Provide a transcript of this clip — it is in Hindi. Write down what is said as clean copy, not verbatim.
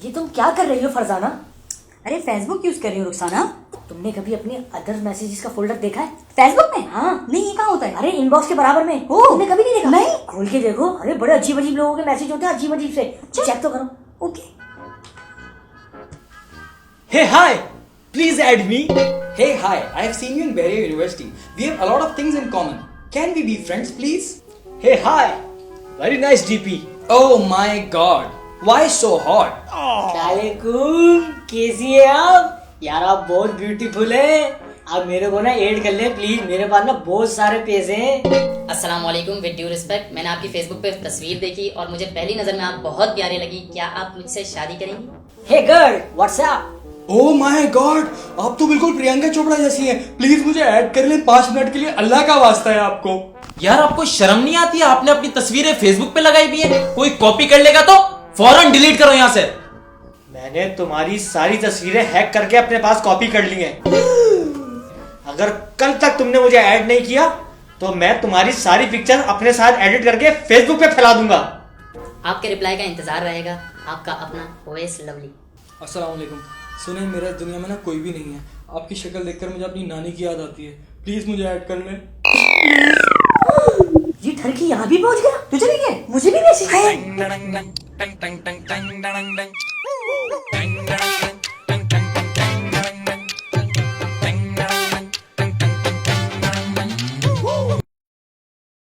ये तुम क्या कर रही हो फरजाना? अरे फेसबुक यूज कर रही हो रुखसाना? तुमने कभी अपने अदर मैसेजेस का फोल्डर देखा है? फेसबुक में? हाँ। नहीं, ये कहाँ होता है? अरे इनबॉक्स के बराबर में। ओ, तुमने कभी नहीं देखा? नहीं। खोल के देखो, अरे बड़े अजीब अजीब लोगों के मैसेज होते हैं, अजीब अजीब से। चेक तो करो। Okay. Hey, hi! Please add me. Hey, hi! I have seen you in Bahria University. We have a lot of things in common. Can we be friends, please? Hey, hi! Very nice DP. Oh my god! Why so hot? वालेकुम, कैसी है आप? यार आप बहुत ब्यूटीफुल है। आप मेरे को ना ऐड कर ले प्लीज, मेरे पास ना बहुत सारे पैसे हैं। अस्सलाम वालेकुम, विद ड्यू रिस्पेक्ट, मैंने आपकी फेसबुक पे तस्वीर देखी और मुझे पहली नजर में आप बहुत प्यारी लगी। क्या आप मुझसे शादी करेंगी? Hey girl, what's up? Oh my god! आप तो बिल्कुल प्रियंका चोपड़ा जैसी हैं। प्लीज मुझे ऐड कर लें 5 मिनट के लिए, अल्लाह का वास्ता है आपको। यार आपको शर्म नहीं आती? आपने अपनी तस्वीरें फेसबुक पे लगाई हुई है, कोई कॉपी कर लेगा तो फौरन डिलीट करो यहाँ से। मैंने तुम्हारी सारी तस्वीरें हैक करके अपने पास कॉपी कर ली हैं। अगर कल तक तुमने मुझे ऐड नहीं किया तो मैं तुम्हारी सारी पिक्चर अपने साथ एडिट करके फेसबुक पे फैला दूंगा। आपके रिप्लाई का इंतजार रहेगा। आपका अपना ओएस लवली। अस्सलाम वालेकुम। सुने, मेरा इस दुनिया में ना कोई भी नहीं है। आपकी शक्ल देखकर मुझे अपनी नानी की याद आती है। प्लीज मुझे ऐड कर लें। ये ठरकी यहाँ भी पहुंच गया। तुझे नहीं है? मुझे भी मैसेज है।